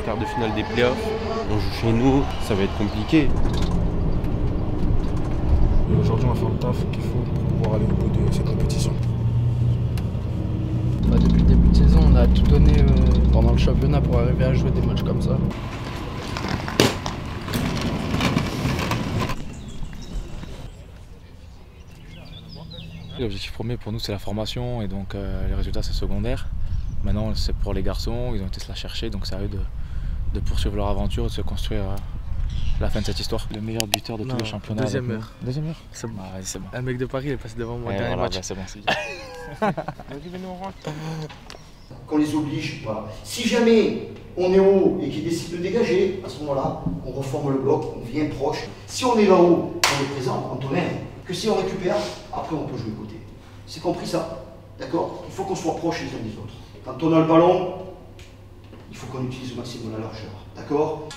quart de finale des playoffs. On joue chez nous, ça va être compliqué. Aujourd'hui, on va faire le taf qu'il faut pour pouvoir aller au bout de cette compétition. Depuis le début de saison, on a tout donné pendant le championnat pour arriver à jouer des matchs comme ça. L'objectif premier pour nous, c'est la formation et donc les résultats, c'est secondaire. Maintenant, c'est pour les garçons, ils ont été se la chercher, donc c'est à eux de poursuivre leur aventure, de se construire la fin de cette histoire. Le meilleur buteur de tous les championnats. Deuxième heure. Deuxième heure. C'est bon. Ah, ouais, c'est bon. Un mec de Paris, il est passé devant moi, dernier voilà, match. bah, c'est bon, c'est dit. Qu'on les oblige, voilà. Si jamais on est haut et qu'ils décident de dégager, à ce moment-là, on reforme le bloc, on vient proche. Si on est là-haut, on est présent, on tourne, que si on récupère, après on peut jouer côté. C'est compris ça? D'accord? Il faut qu'on soit proche les uns des autres. Quand on a le ballon, il faut qu'on utilise au maximum la largeur. D'accord?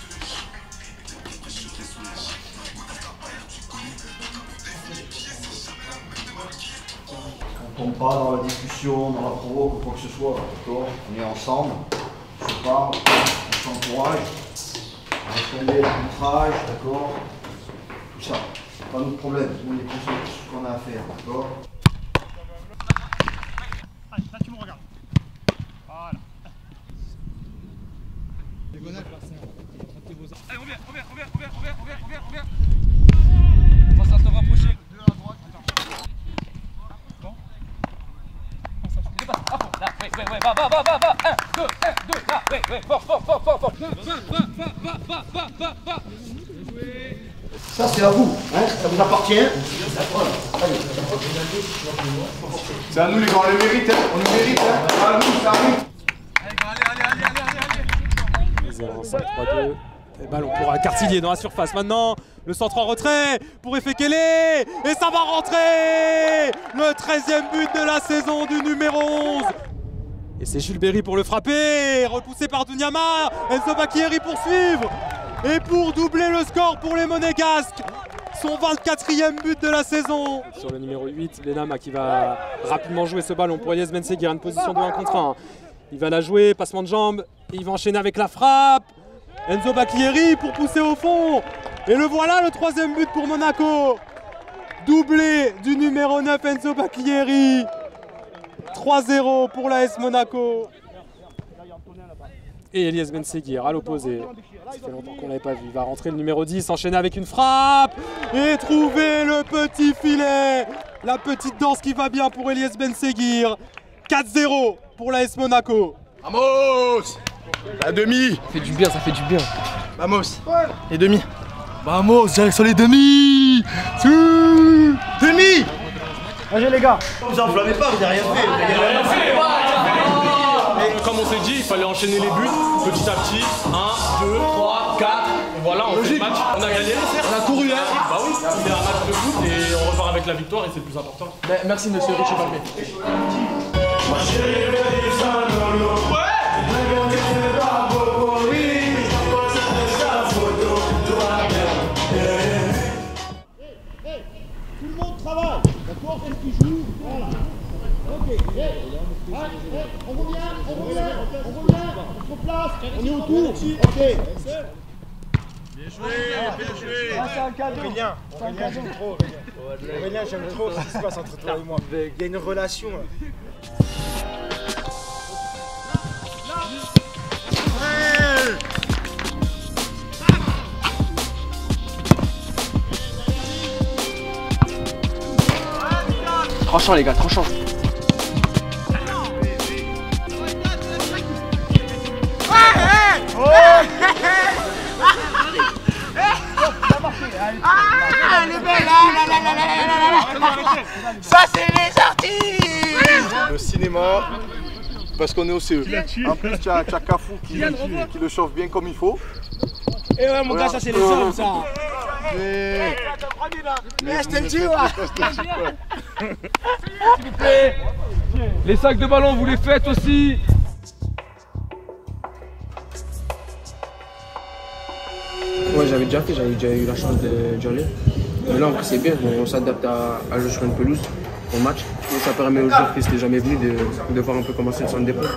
On tombe pas dans la discussion, dans la provoque ou quoi que ce soit, d'accord? On est ensemble, on se parle, on s'encourage, on va tomber l'arbitrage, d'accord? Tout ça, c'est pas notre problème, nous on est conscients de ce qu'on a à faire, d'accord? Allez, là tu me regardes. Voilà. Allez, reviens. On va se rapprocher. Deux à droite. Bon. Dépasse. À fond. Là, ouais. Va. 1, 2, là, ouais. Fort. Va. Ça c'est à vous, hein? Ça vous appartient. C'est à nous les gars, on le mérite, hein. On le mérite, hein. C'est à nous, c'est à nous. Allez. 0-5-3-2. Et ballon pour Cartillier dans la surface maintenant. Le centre en retrait pour Efekele. Et ça va rentrer. Le 13e but de la saison du numéro 11. Et c'est Jules Berry pour le frapper. Repoussé par Dunyama. Enzo Bakieri pour suivre. Et pour doubler le score pour les Monégasques. Son 24e but de la saison. Sur le numéro 8, Lenama qui va rapidement jouer ce ballon pour Elias Benseguir. Une position de 1 contre 1. Il va la jouer, passement de jambes. Et il va enchaîner avec la frappe. Enzo Bakieri pour pousser au fond. Et le voilà, le 3e but pour Monaco. Doublé du numéro 9, Enzo Bakieri. 3-0 pour l'AS Monaco. Et Elias Benseguir à l'opposé. Ça fait longtemps qu'on ne l'avait pas vu. Il va rentrer le numéro 10, enchaîner avec une frappe. Et trouver le petit filet. La petite danse qui va bien pour Elias Benseguir. 4-0 pour l'AS Monaco. Vamos! La demi! Ça fait du bien. Vamos! Les demi! Vamos, direction les demi! Demi! Allez les gars, vous enflammez pas, vous n'avez rien fait. Comme on s'est dit, il fallait enchaîner les buts petit à petit. 1, 2, 3, 4. Et voilà, on fait le match. On a gagné. On a couru, hein? Bah oui, c'est un match de foot et on repart avec la victoire et c'est le plus important. Merci monsieur Richie Palmier. Tout le monde travaille. D'accord? Celle qui joue. Voilà. Ok. On revient. On se replace. On est autour. Ok. Bien joué. C'est un cadeau. Aurélien, j'aime trop. Aurélien, j'aime trop ce qui se passe entre toi et moi. Il y a une relation. Tranchant les gars, tranchant. Elle est belle. Ça c'est les artistes. Le cinéma, parce qu'on est au CE. En plus, tu as Cafou qui le chauffe bien comme il faut. Et ouais mon gars, ça c'est les hommes ça. Mais je te le dis ouais. S'il vous plaît. Les sacs de ballon, vous les faites aussi. Ouais, j'avais déjà eu la chance de aller. Mais là, c'est bien, on s'adapte à jouer sur une pelouse, au match. Et ça permet aux joueurs qui n'étaient jamais venus de voir un peu comment c'est le centre des points.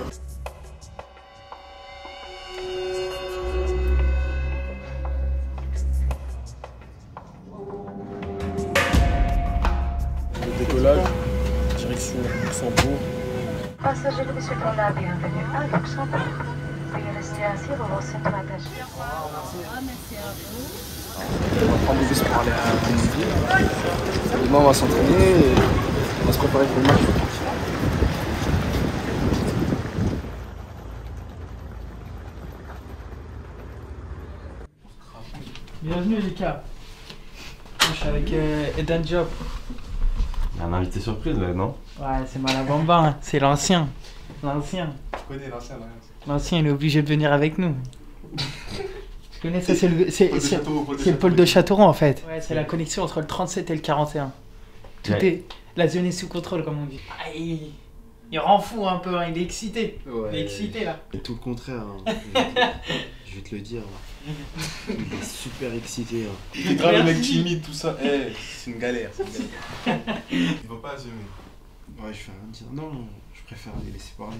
souhaitons la bienvenue à Luxembourg. Veuillez rester assis, vous vos centres attachés. Merci à vous. On va prendre des bus pour aller à Montpellier. Demain, on va s'entraîner et on va se préparer pour le match. Bienvenue Lucas. Je suis avec Eden Diop. Il y a un invité surprise là, non? Ouais, c'est Malabamba, hein. C'est l'ancien. L'ancien. Je connais l'ancien. L'ancien, il est obligé de venir avec nous. Tu connais ça, c'est le pôle de Châteauroux en fait. Ouais, c'est la connexion entre le 37 et le 41. Tout est... La zone est sous contrôle comme on dit. Ah, il rend fou un peu, hein. Il est excité. Ouais, il est excité là. C'est tout le contraire. Hein. Je vais te le dire. Il est super excité. C'est grave le mec timide, tout ça. C'est une galère. Il va pas assumer. Ouais, je vais rien dire. Non, je préfère les laisser parler.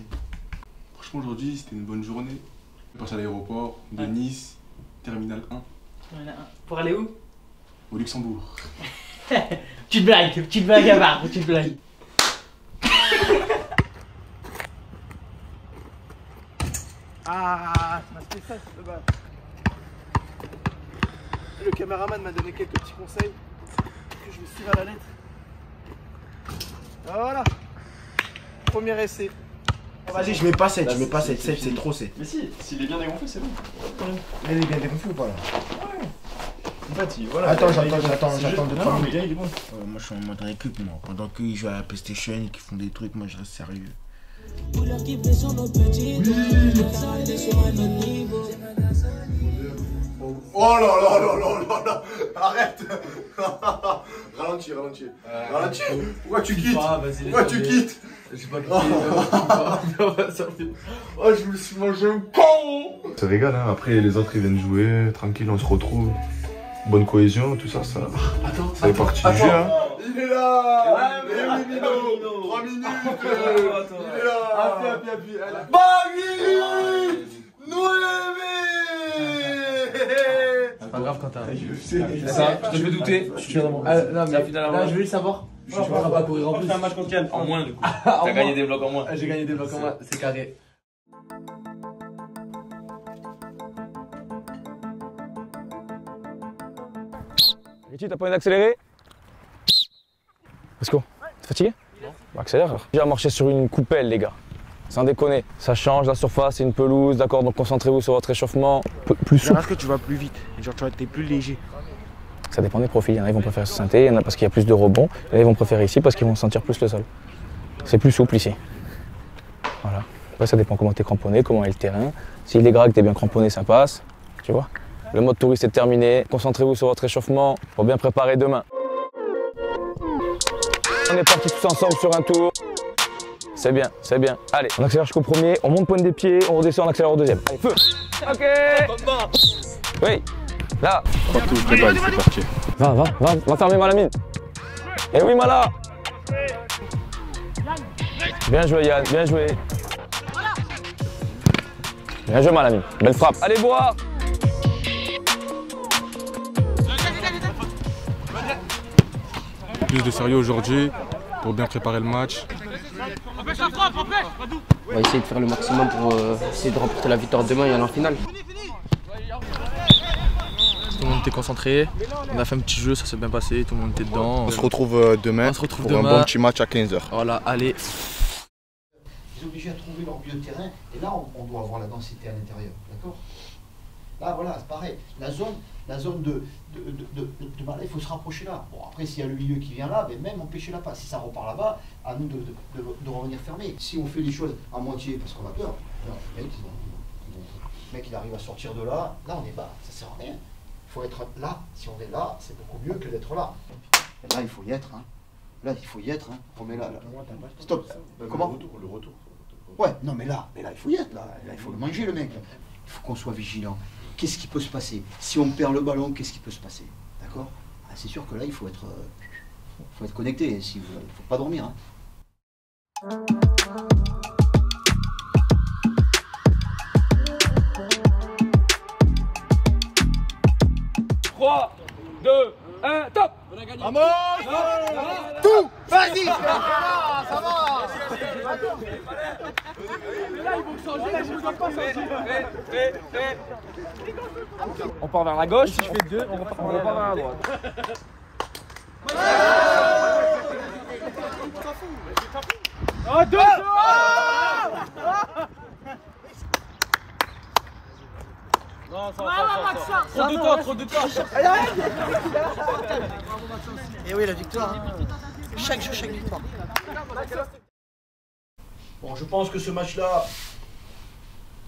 Franchement, aujourd'hui, c'était une bonne journée. Je passe à l'aéroport de Nice, terminal 1. Pour aller où? Au Luxembourg. Petite blague à barre, petite blague. Ah, c'est ma spéciale, là-bas. Le caméraman m'a donné quelques petits conseils que je vais suivre à la lettre. Voilà. Premier essai. Vas-y, je mets pas 7, c'est trop 7. Mais si, s'il est bien dégonflé, c'est bon. Il est bien dégonflé ou pas là? Ouais. En fait, voilà. Attends, j'attends de 3 minutes. Il est bon. Moi, je suis en mode récup, moi. Pendant qu'ils jouent à la PlayStation et qu'ils font des trucs, moi, je reste sérieux. Oh là là là là là là. Arrête. Ralentis. Pourquoi tu quittes? Pourquoi tu quittes? J'ai pas quitté. Oh, je me suis mangé un con. Ça régale, hein. Après les autres ils viennent jouer, tranquille, on se retrouve. Bonne cohésion, tout ça, ça fait partie du jeu, hein. Il est là. Il est là. 3 minutes. Il est là. Appuie. Bagui Noémie. C'est pas grave quand t'arrives. Je te fais douter. Je suis non, mais là, je veux le savoir. Je suis pas à courir en plus. On fait un match contre Yann. En moins, du coup. T'as gagné des blocs en moins. J'ai gagné des blocs en moins, c'est carré. Ricky, t'as pas envie d'accélérer? Let's go. T'es fatigué? Non. Bah, accélère alors. J'ai marché sur une coupelle, les gars. Sans déconner. Ça change, la surface, c'est une pelouse, d'accord? Donc concentrez-vous sur votre échauffement. Plus souple. Est-ce que tu vas plus vite? Genre, tu vas être plus léger. Ça dépend des profils. Il y en a qui vont préférer se synthé, il y en a parce qu'il y a plus de rebonds. Il y en a qui vont préférer ici parce qu'ils vont sentir plus le sol. C'est plus souple ici. Voilà. Après, ça dépend comment t'es cramponné, comment est le terrain. S'il est gras, que t'es bien cramponné, ça passe. Tu vois? Le mode touriste est terminé. Concentrez-vous sur votre échauffement pour bien préparer demain. On est partis tous ensemble sur un tour. C'est bien, c'est bien. Allez, on accélère jusqu'au premier, on monte pointe des pieds, on redescend, on accélère au deuxième. Allez, feu. Ok. Oui, là. Partout, c'est parti. Va fermer Malamine. Et oui, Mala. Bien joué, Yann, bien joué. Bien joué, Malamine. Belle frappe. Allez, boire. Plus de sérieux aujourd'hui pour bien préparer le match. On va essayer de faire le maximum pour essayer de remporter la victoire demain et aller en finale. Tout le monde était concentré, on a fait un petit jeu, ça s'est bien passé, tout le monde était dedans. On se retrouve demain pour un bon petit match à 15 h. Voilà, allez. Ils sont obligés à trouver leur milieu de terrain et là on doit avoir la densité à l'intérieur, d'accord? Là voilà, c'est pareil, la zone de Mala, il faut se rapprocher là. Bon après s'il y a le milieu qui vient là, ben, même empêcher la passe. Si ça repart là-bas, à nous de revenir fermer. Si on fait les choses à moitié parce qu'on a peur, alors, le mec il arrive à sortir de là, là on est bas, ça sert à rien. Il faut être là, si on est là, c'est beaucoup mieux que d'être là. Et là il faut y être, hein. Là il faut y être, hein. Remets là. Stop. Comment? Le retour. Ouais, non mais là il faut y être, là il faut le manger le mec. Il faut qu'on soit vigilant. Qu'est-ce qui peut se passer? Si on perd le ballon, qu'est-ce qui peut se passer? D'accord? C'est sûr que là, il faut être connecté. Il ne faut pas dormir. Hein. 3, 2, 1, top! On a gagné! Vamos! Tout! Vas-y! Ça va! On part vers la gauche, si je fais 2, on repart vers la droite. Oh, 2! Non, trop de temps. Et oui, la victoire. Chaque jeu, chaque victoire. Bon, je pense que ce match-là,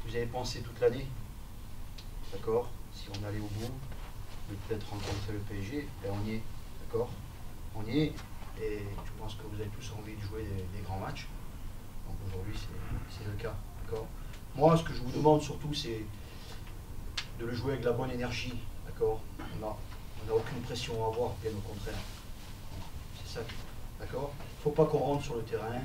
vous avez pensé toute l'année. D'accord? Si on allait au bout, de peut-être rencontrer le PSG, ben on y est. D'accord? On y est. Et je pense que vous avez tous envie de jouer des grands matchs. Donc aujourd'hui, c'est le cas. D'accord? Moi, ce que je vous demande surtout, c'est de le jouer avec la bonne énergie. D'accord? On n'a aucune pression à avoir, bien au contraire. C'est ça. D'accord? Il ne faut pas qu'on rentre sur le terrain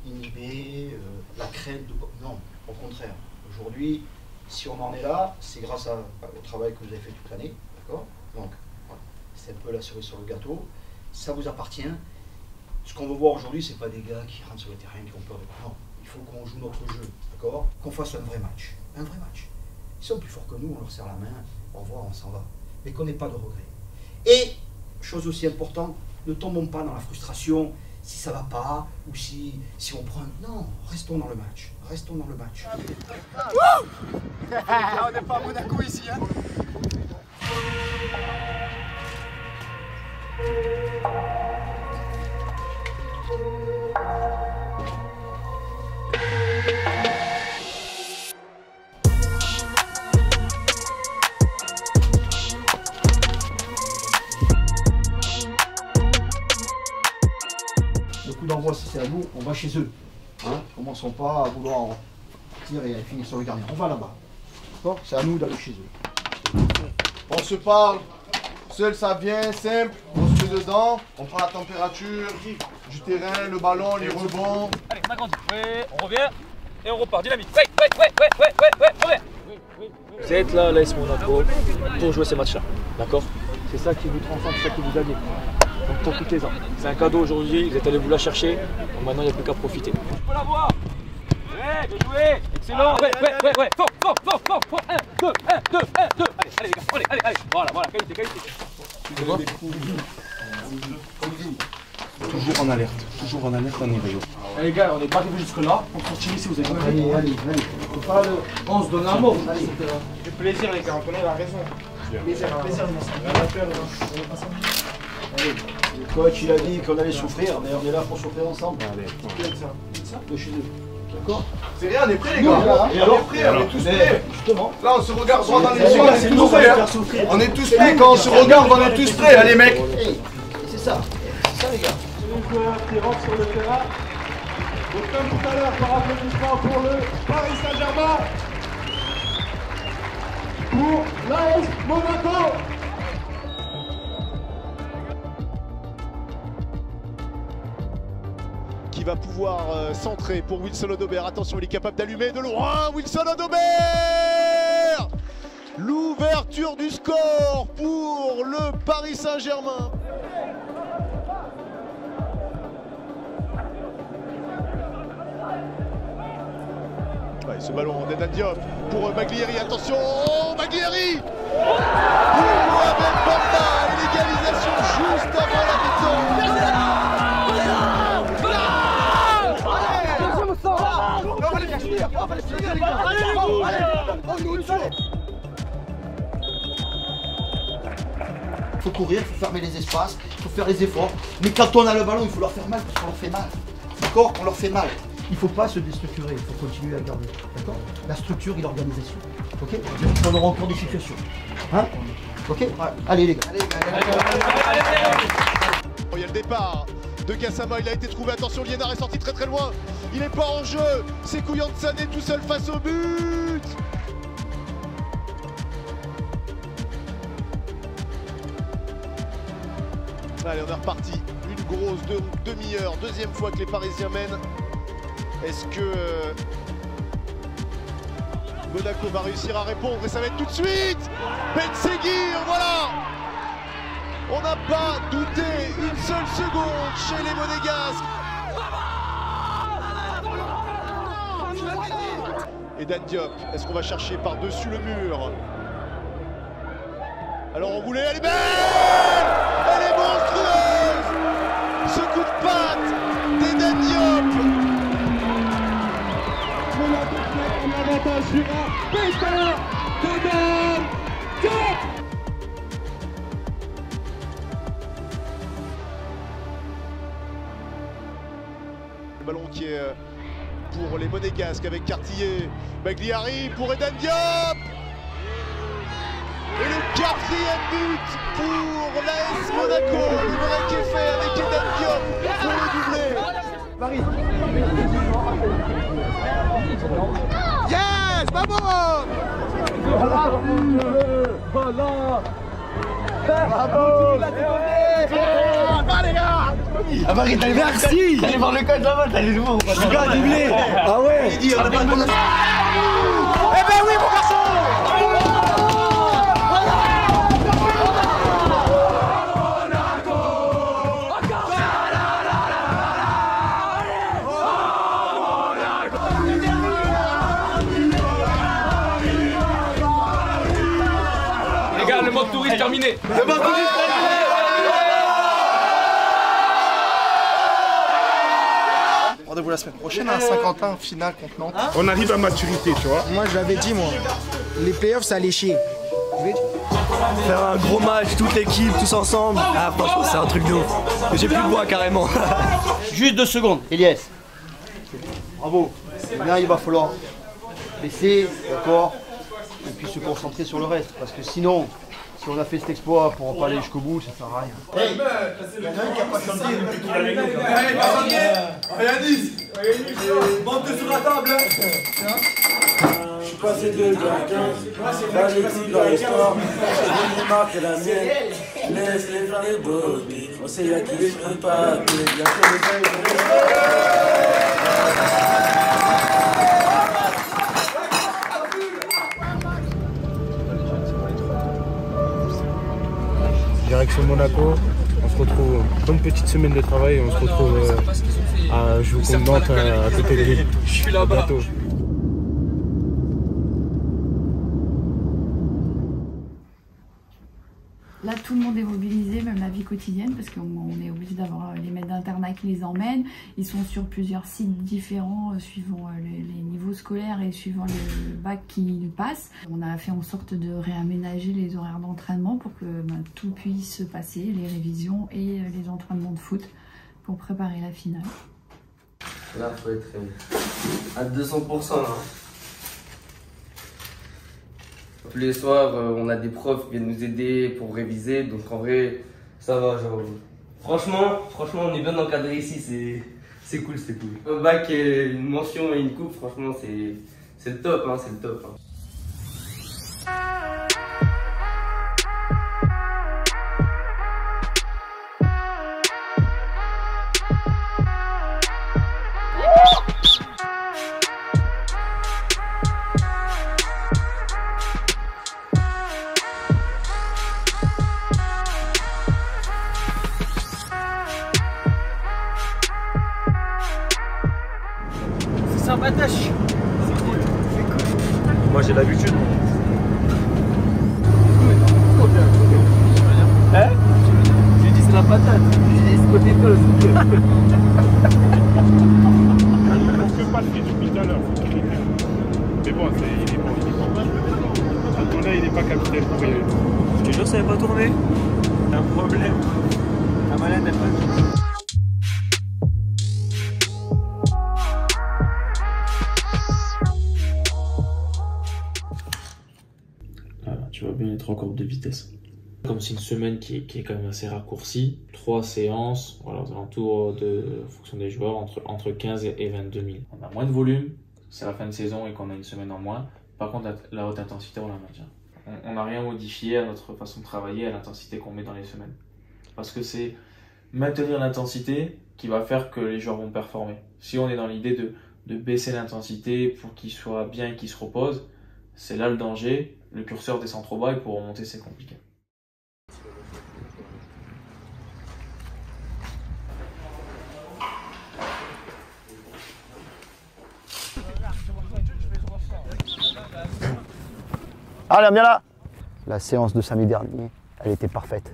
inhibé, la crainte de... Non, au contraire. Aujourd'hui, si on en est là, c'est grâce au travail que vous avez fait toute l'année. D'accord? Donc, voilà. C'est un peu la cerise sur le gâteau. Ça vous appartient. Ce qu'on veut voir aujourd'hui, c'est pas des gars qui rentrent sur le terrain, qui ont peur de... Non, il faut qu'on joue notre jeu. D'accord? Qu'on fasse un vrai match. Un vrai match. Ils sont plus forts que nous, on leur serre la main, au revoir, on s'en va. Mais qu'on n'ait pas de regrets. Et, chose aussi importante, ne tombons pas dans la frustration si ça va pas, ou si on prend... Non, restons dans le match. Restons dans le match. On n'est pas à Monaco ici, hein. Le coup d'envoi, si c'est à nous, on va chez eux. Hein, commençons pas à vouloir partir et finir sur le gardien. On va là-bas. D'accord? C'est à nous d'aller chez eux. On se parle, seul ça vient, simple, on se met dedans, on prend la température du terrain, le ballon, les rebonds. Allez, on agrandit. Ouais, on revient et on repart. Dynamique. Ouais, Vous êtes là, l'AS Monaco, pour jouer ces matchs-là. D'accord? C'est ça qui vous transcende, c'est ça qui vous gagne. Donc profitez-en. C'est un cadeau aujourd'hui, vous êtes allé vous la chercher. Donc maintenant, il n'y a plus qu'à profiter. Je peux la voir. Ouais, bien joué. Excellent. Ouais. Fort. 1, 2, 1, 2. Allez, les gars. Allez. Voilà, qualité. Toujours en alerte, on est réveillé. Les gars, on n'est pas arrivé jusque là. On sortir ici, vous avez compris. Allez. Faut pas le... On se donne un mot. Allez. Du plaisir, les gars, on connaît la raison. Plaisir. Allez, le coach il a dit qu'on allait souffrir, mais on est là pour souffrir ensemble. Allez, Ça, de chez eux. D'accord? C'est rien, on est prêts les gars. Et alors, on est tous prêts. Justement. Là on se regarde droit dans les yeux, on est tous prêts. On est tous prêts, quand on se regarde, on est tous prêts, allez mec. C'est ça. C'est ça les gars. C'est le joueur qui rentre sur le terrain. Donc comme tout à l'heure, par applaudissement pour le Paris Saint-Germain. Pour l'AS Monaco. Qui va pouvoir centrer pour Wilson Odobert. Attention, il est capable d'allumer de loin. Wilson Odobert, l'ouverture du score pour le Paris Saint-Germain. Ouais, ce ballon d'Edan Diop pour Maglieri. Attention, Maglieri, avec Bamba, l'égalisation juste avant la mi-temps. Il faut courir, il faut fermer les espaces, il faut faire les efforts. Mais quand on a le ballon, il faut leur faire mal parce qu'on leur fait mal. D'accord? On leur fait mal. Il ne faut pas se déstructurer, il faut continuer à garder. D'accord? La structure et l'organisation. Ok? On aura encore des situations. Hein? Ok? Ouais. Allez les gars. Il y a le départ de Gassama, il a été trouvé. Attention, Liénard est sorti très très loin. Il n'est pas en jeu. C'est Kouyan Sané tout seul face au but. Allez, on est reparti. Une grosse demi-heure. Deuxième fois que les Parisiens mènent. Est-ce que Monaco va réussir à répondre? Et ça va être tout de suite Ben Seguir, voilà. On n'a pas douté une seule seconde chez les Monégasques. Dan Diop. Est-ce qu'on va chercher par-dessus le mur? Alors on voulait, elle est belle! Elle est monstrueuse! Ce coup de patte d'Eden Diop! On avantage sur un pétard d'Eden Diop! Le ballon qui est pour les Monégasques avec Cartillier. Bagliari pour Eden Diop! Et le 4e but pour l'AS Monaco. Le vrai qui est fait avec Eden Diop pour le doublé. Paris. Yes, vamos! Voilà. Bravo! Va les gars! Ah Marie, t'allais merci! T'allais voir le code là-bas, t'allais le voir. Je suis pas doublé! Ah ouais! Il dit, on a pas de bon. Eh ben oui, mon garçon! Les gars, le mode touriste terminé. Le mode touriste terminé. Rendez-vous la semaine prochaine à Saint-Quentin, finale contre Nantes. On arrive à maturité, tu vois. Moi, je l'avais dit, moi. Les playoffs, ça allait chier. Faire un gros match, toute l'équipe, tous ensemble. Ah, franchement, c'est un truc de ouf. J'ai plus le voix carrément. Juste 2 secondes, Elias. Bravo. Bien, il va falloir baisser, d'accord, et puis se concentrer sur le reste. Parce que sinon, si on a fait cet exploit pour en parler jusqu'au bout, ça sert à rien. Hey, il y en a un qui a pas chanté depuis qu'il est avec nous. Rien dit. Montez sur la table. Je suis passé de 2 à 15. Là, j'ai pris dans l'histoire. J'ai une marque et la mienne. Laisse les gens les beaux. On sait à qui je ne pas. Direction Monaco, on se retrouve pour une petite semaine de travail et on se retrouve à jouer contre Nantes à côté de l'île. Je suis là-bas. Là, tout le monde est mobilisé, même la vie quotidienne, parce qu'on est obligé d'avoir les maîtres d'internat qui les emmènent. Ils sont sur plusieurs sites différents, suivant les niveaux scolaires et suivant le bac qu'ils passent. On a fait en sorte de réaménager les horaires d'entraînement pour que tout puisse se passer, les révisions et les entraînements de foot, pour préparer la finale. Là, il faut être à 200%. Là. Tous les soirs, on a des profs qui viennent nous aider pour réviser, donc en vrai, ça va. Genre, franchement, on est bien encadré ici, c'est cool, c'est cool. Au bac, une mention et une coupe, franchement, c'est le top, hein, c'est le top. Hein. C'est un batache. C'est cool. Moi j'ai l'habitude. Hein? J'ai dit c'est la patate. J'ai dit c'est potatoes. On peut pas le faire depuis tout à l'heure. Mais bon, il est bon. Attends, là, il n'est pas capitaine pour rien. Je te jure, ça n'avait pas tourné. Un problème. La malade n'est pas. Tu vois bien les 3 courbes de vitesse. Comme c'est une semaine qui est quand même assez raccourcie, 3 séances, voilà, aux alentours de, en fonction des joueurs, entre 15 et 22 000. On a moins de volume, c'est la fin de saison et qu'on a une semaine en moins. Par contre, la haute intensité, on la maintient. On n'a rien modifié à notre façon de travailler, à l'intensité qu'on met dans les semaines. Parce que c'est maintenir l'intensité qui va faire que les joueurs vont performer. Si on est dans l'idée de baisser l'intensité pour qu'ils soient bien et qu'ils se reposent, c'est là le danger. Le curseur descend trop bas et pour remonter c'est compliqué. Allez, viens là. La séance de samedi dernier, elle était parfaite.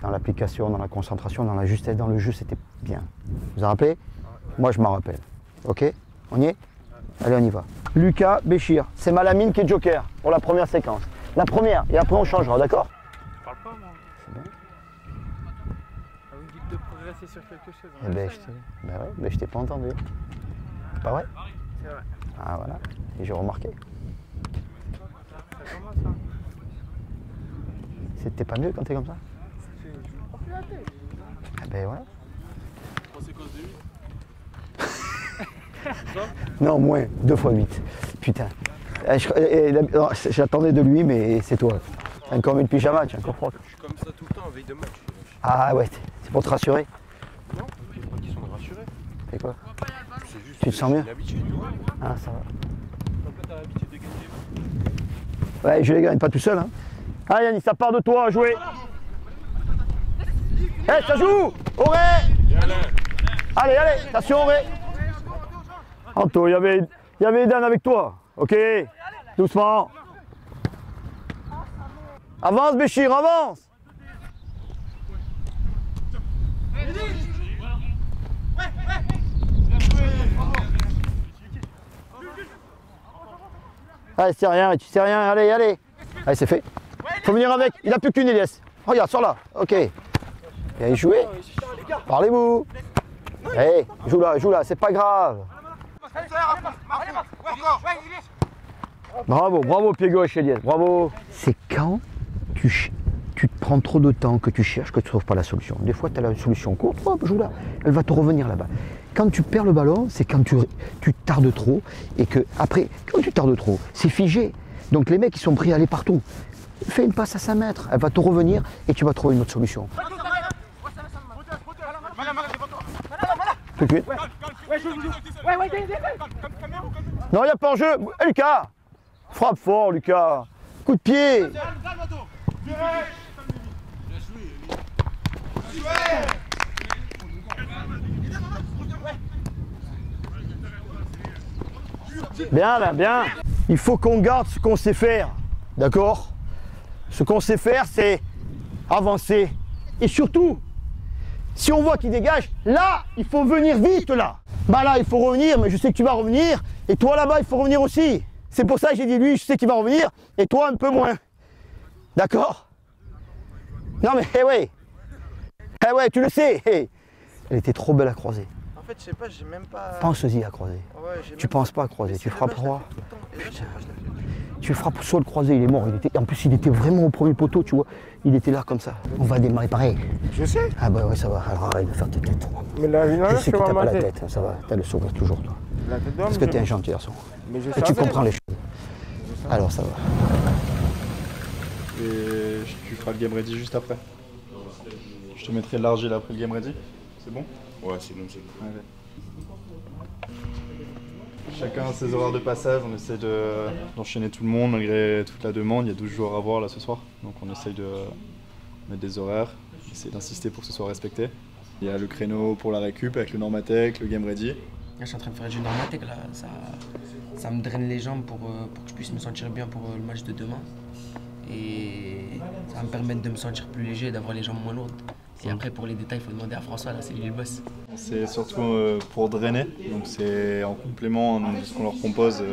Dans l'application, dans la concentration, dans la justesse, dans le jeu, c'était bien. Vous vous en rappelez? Moi, je m'en rappelle. Ok? On y est? Allez, on y va. Lucas Béchir, c'est Malamine qui est joker pour la première séquence. La première, et après on changera, d'accord? Je parle pas, moi. C'est bien. Vous me dites de progresser sur quelque chose. Eh ben, je t'ai pas entendu. C'est pas vrai? C'est vrai. Ah voilà, et j'ai remarqué. Ça commence, hein. C'était pas mieux quand t'es comme ça? Je prends plus la tête. Eh ben voilà. Conséquence de 8. Non, moins, 2 fois 8. Putain. J'attendais de lui, mais c'est toi. Encore une pyjama, tu es encore froid. Je suis comme ça tout le temps en veille de match. Ah ouais, c'est pour te rassurer? Non, je crois qu'ils sont rassurés. C'est quoi? C'est juste Tu te sens mieux? l'habitude, ouais. Ah, ça va. Après, t'as l'habitude de gagner. Ouais, je les gagne pas tout seul. Hein. Ah Yannis, ça part de toi, jouer. Eh, hey, ça joue. Auré. Allez, attention Auré. Anto, il y avait Eden avec toi. Ok, doucement. Avance Béchir, avance. Allez, c'est rien, tu sais rien, allez. Allez, c'est fait. Faut venir avec, il a plus qu'une Elias. Regarde, sors là, ok. Et allez jouer. Parlez-vous. Allez, joue là, c'est pas grave. Bravo, pied gauche, Elias, bravo. C'est quand tu te prends trop de temps, que tu cherches, que tu ne trouves pas la solution. Des fois, tu as la solution courte, hop, joue là. Elle va te revenir là-bas. Quand tu perds le ballon, c'est quand tu tardes trop et que après, quand tu tardes trop, c'est figé. Donc les mecs, ils sont pris à aller partout. Fais une passe à 5 mètres, elle va te revenir et tu vas trouver une autre solution. Tout de suite. Non, il n'y a pas en jeu. Lucas, frappe fort, Lucas. Coup de pied. Bien là, bien. Il faut qu'on garde ce qu'on sait faire, d'accord? Ce qu'on sait faire, c'est avancer. Et surtout, si on voit qu'il dégage, là, il faut venir vite là. Bah là, il faut revenir, mais je sais que tu vas revenir. Et toi là-bas, il faut revenir aussi. C'est pour ça que j'ai dit lui, je sais qu'il va revenir. Et toi, un peu moins. D'accord? Non mais, ouais, tu le sais. Hey. Elle était trop belle à croiser. En fait, je sais pas, j'ai même pas... Pense-y à croiser. Ouais, tu penses pas à croiser, tu frappes droit. Tu frappes sur le croisé, il est mort. En plus, il était vraiment au premier poteau, tu vois. Il était là comme ça. On va démarrer pareil. Je sais. Ah bah ouais, ça va. Alors arrête de faire tes têtes. Mais là, je sais que t'as pas la tête, ça va. T'as le sourire toujours, toi. La tête d'homme. Parce que t'es un gentil garçon. Mais je et tu comprends les choses. Alors ça va. Et tu feras le game ready juste après. Je te mettrai l'argile après le game ready. C'est bon? Ouais, c'est bon, c'est bon. Allez. Chacun a ses horaires de passage, on essaie d'enchaîner tout le monde malgré toute la demande. Il y a 12 joueurs à voir là ce soir, donc on essaye de mettre des horaires, essayer d'insister pour que ce soit respecté. Il y a le créneau pour la récup avec le Normatec, le game ready. Là, je suis en train de faire du Normatec, là. Ça me draine les jambes pour que je puisse me sentir bien pour le match de demain. Et ça va me permettre de me sentir plus léger et d'avoir les jambes moins lourdes. Et après, pour les détails, il faut demander à François, là, c'est lui le boss. C'est surtout pour drainer, donc c'est en complément de ce qu'on leur propose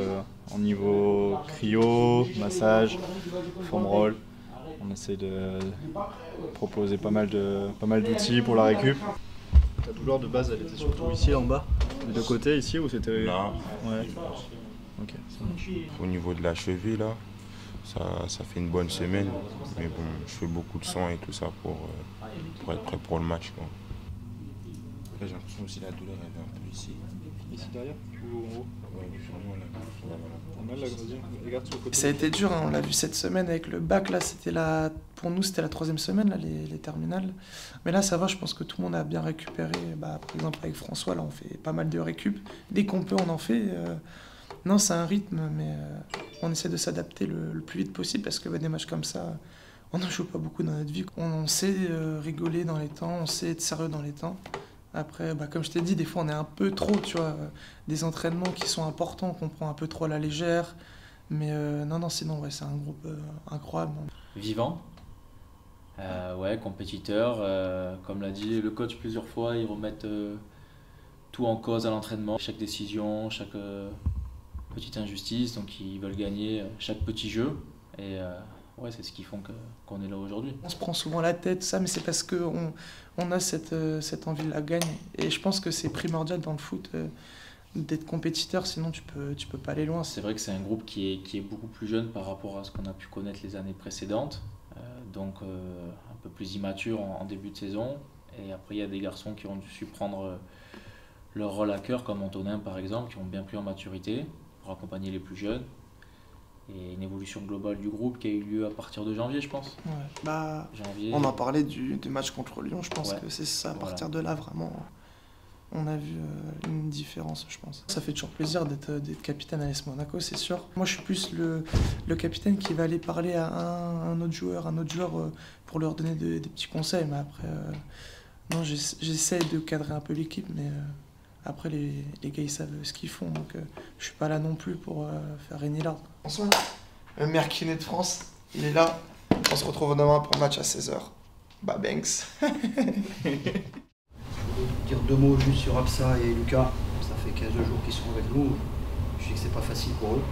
en niveau cryo, massage, foam roll. On essaie de proposer pas mal d'outils pour la récup. Ta douleur de base, elle était surtout ici en bas, des deux côtés ici ou c'était... Non. Ouais. Ok, ça marche. Au niveau de la cheville là, ça fait une bonne semaine, mais bon, je fais beaucoup de sang et tout ça pour être prêt pour le match, quoi. Après, j'ai l'impression aussi la douleur elle est un peu ici. Ici derrière ou en haut? Ouais, sûrement là. T'as mal là, Grosjean? Regarde sur le côté. Ça a été dur, hein, on l'a vu cette semaine avec le bac, là, pour nous c'était la 3e semaine, là, les terminales. Mais là ça va, je pense que tout le monde a bien récupéré. Par exemple avec François, là on fait pas mal de récup. Dès qu'on peut on en fait. Non, c'est un rythme, mais on essaie de s'adapter le plus vite possible parce que des matchs comme ça, on n'en joue pas beaucoup dans notre vie. On sait rigoler dans les temps, on sait être sérieux dans les temps. Après, comme je t'ai dit, des fois on est un peu trop, tu vois, des entraînements qui sont importants, qu'on prend un peu trop à la légère. Mais non, sinon, ouais, c'est un groupe incroyable. Vivant, ouais, compétiteur. Comme l'a dit le coach plusieurs fois, ils remettent tout en cause à l'entraînement. Chaque décision, chaque petite injustice, donc ils veulent gagner chaque petit jeu. Et ouais, c'est ce qui font qu'on est là aujourd'hui. On se prend souvent la tête, ça, mais c'est parce qu'on a cette envie de la gagner. Et je pense que c'est primordial dans le foot d'être compétiteur, sinon tu peux pas aller loin. C'est vrai que c'est un groupe qui est beaucoup plus jeune par rapport à ce qu'on a pu connaître les années précédentes, donc un peu plus immature en début de saison. Et après, il y a des garçons qui ont su prendre leur rôle à cœur, comme Antonin par exemple, qui ont bien pris en maturité pour accompagner les plus jeunes. Et une évolution globale du groupe qui a eu lieu à partir de janvier, je pense. Ouais, bah, janvier. On en parlait du match contre Lyon, je pense ouais, que c'est ça, à voilà. partir de là vraiment, on a vu une différence, je pense. Ça fait toujours plaisir d'être capitaine à l'AS Monaco, c'est sûr. Moi, je suis plus le capitaine qui va aller parler à un autre joueur pour leur donner des petits conseils. Mais après, non, j'essaie de cadrer un peu l'équipe, mais après, les gars, ils savent ce qu'ils font. Donc, je suis pas là non plus pour faire régner l'ordre. Bonsoir. Le meilleur kiné de France, il est là. On se retrouve demain pour le match à 16h. Bah, Banks. Dire deux mots juste sur Absa et Lucas. Ça fait 15 jours qu'ils sont avec nous. Je sais que c'est pas facile pour eux.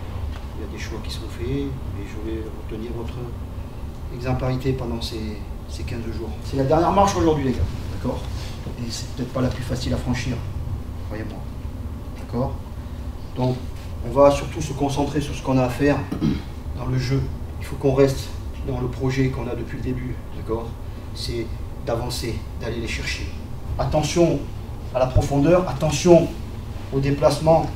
Il y a des choix qui sont faits et je voulais retenir votre exemplarité pendant ces 15 jours. C'est la dernière marche aujourd'hui, les gars. D'accord? Et c'est peut-être pas la plus facile à franchir. Croyez-moi. D'accord? Donc, on va surtout se concentrer sur ce qu'on a à faire dans le jeu. Il faut qu'on reste dans le projet qu'on a depuis le début. D'accord? C'est d'avancer, d'aller les chercher. Attention à la profondeur, attention au déplacement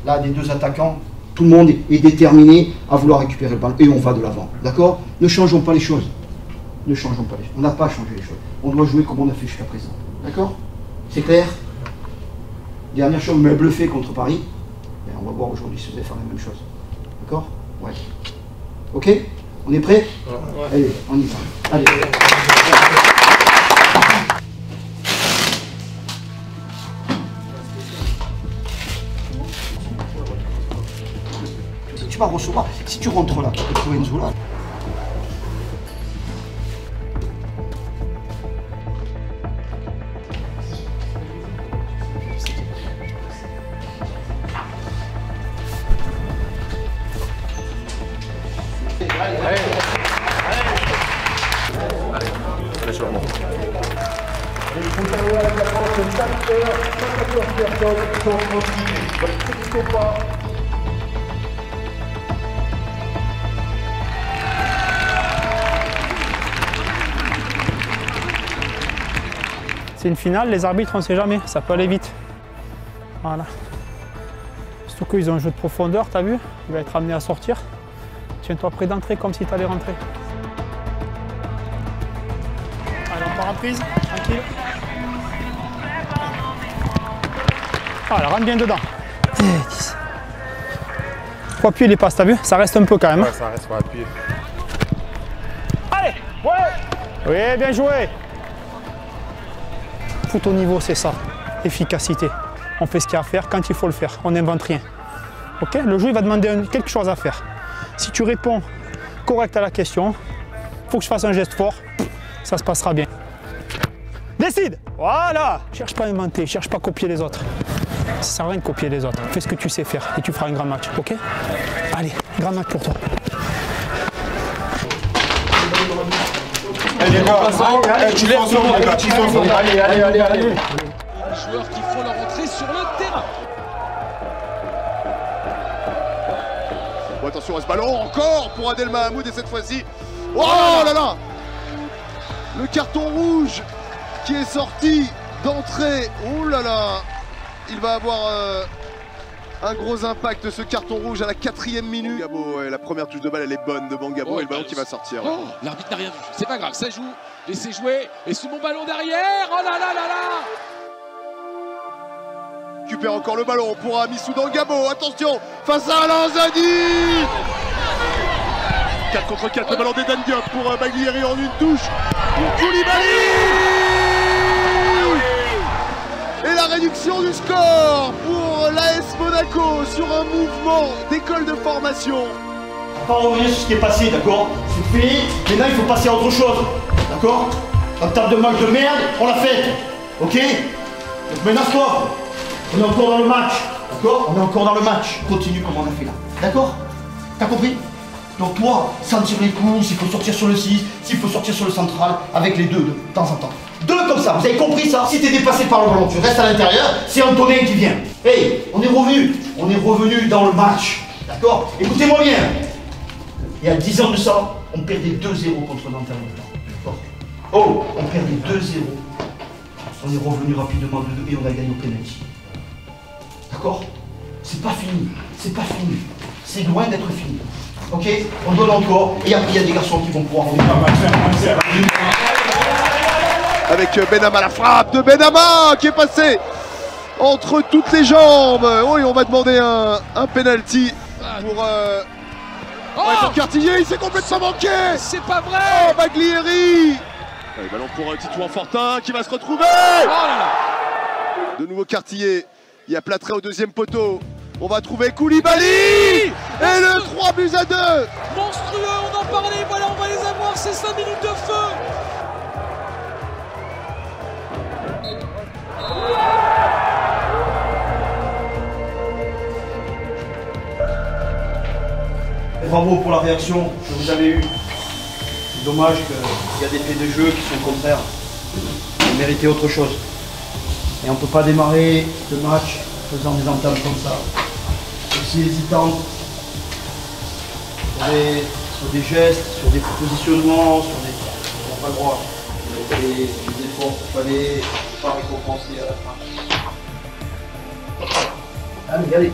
là, des deux attaquants. Tout le monde est déterminé à vouloir récupérer le ballon et on va de l'avant. D'accord? Ne changeons pas les choses. Ne changeons pas les choses. On n'a pas changé les choses. On doit jouer comme on a fait jusqu'à présent. D'accord? C'est clair? Dernière chose, vous m'avez bluffé contre Paris. Ben, on va voir aujourd'hui si vous allez faire la même chose. D'accord? Ouais. Ok? On est prêts? Ouais. Allez, on y va. Allez. Tu vas recevoir. Si tu rentres là, tu peux trouver Enzo là. C'est une finale, les arbitres on ne sait jamais, ça peut aller vite. Voilà. Surtout qu'ils ont un jeu de profondeur, t'as vu? Il va être amené à sortir. Tiens-toi près d'entrer comme si tu allais rentrer. Allez, on part en prise, tranquille. Voilà, rentre bien dedans. Faut appuyer les passes, t'as vu? Ça reste un peu quand même. Ouais, ça reste, faut appuyer. Allez, ouais. Oui, bien joué. Foot au niveau, c'est ça. Efficacité. On fait ce qu'il y a à faire quand il faut le faire. On n'invente rien. Ok? Le jeu, il va demander quelque chose à faire. Si tu réponds correct à la question, il faut que je fasse un geste fort. Ça se passera bien. Décide! Voilà! Cherche pas à inventer, cherche pas à copier les autres. Ça sert à rien de copier les autres. Fais ce que tu sais faire et tu feras un grand match. Ok? Allez, grand match pour toi. Allez les gars, tu fais ensemble les gars, tu fais ensemble. Allez. Les joueurs qui font leur entrée sur le terrain. Bon, attention à ce ballon, encore pour Adel Mahamoud et cette fois-ci. Oh là là! Le carton rouge qui est sorti d'entrée. Oh là là! Il va avoir un gros impact ce carton rouge à la 4e minute. Gabo, ouais, la première touche de balle elle est bonne de Bangabo et le ballon qui va sortir. Oh, l'arbitre n'a rien vu, c'est pas grave, ça joue, laissez jouer, et ce bon ballon derrière, oh là là là là! Récupère encore le ballon pour Amissou Dangabo, attention, face à Alain Zadi! 4 contre 4, le ballon d'Eden Diop pour Baglieri en une touche pour Koulibaly! Et la réduction du score pour l'AS Monaco sur un mouvement d'école de formation. Pas revenir sur ce qui est passé, d'accord? C'est fait, maintenant il faut passer à autre chose, d'accord? La table de match de merde, on l'a faite, ok? Donc maintenant stop, on est encore dans le match, d'accord? On est encore dans le match, continue comme on a fait là, d'accord? T'as compris? Donc toi, sentir les coups, s'il faut sortir sur le 6, s'il faut sortir sur le central, avec les deux de temps en temps. Deux comme ça, vous avez compris ça? Si t'es dépassé par le ballon, tu restes à l'intérieur, c'est Antonin qui vient. Hey, on est revenu dans le match, d'accord? Écoutez-moi bien. Il y a 10 ans de ça, on perdait 2-0 contre Nantes à mi-temps. Oh, on perdait 2-0. On est revenu rapidement de 2 et on a gagné au pénalty. D'accord? C'est pas fini, c'est pas fini. C'est loin d'être fini. Ok? On donne encore et après il y a des garçons qui vont pouvoir revenir. Avec Benama, la frappe de Benama qui est passée entre toutes les jambes. Oh, et on va demander un penalty pour Cartillier. Il s'est complètement manqué. C'est pas vrai. Oh, Baglieri. Allez, ballon pour Titouan Fortin qui va se retrouver. Oh là là. De nouveau Cartillier. Il y a Platré au deuxième poteau. On va trouver Koulibaly. Et le 3-2. Monstrueux, on en parlait. Voilà, on va les avoir. C'est 5 minutes de feu. Bravo pour la réaction que vous avez eue. C'est dommage qu'il y a des faits de jeu qui sont contraires. On méritait autre chose. Et on ne peut pas démarrer le match en faisant des entames comme ça. Aussi hésitantes. Sur des gestes, sur des positionnements, sur des. On n'a pas le droit. On a fait des efforts qu'il fallait pas récompenser à la fin. Allez, allez.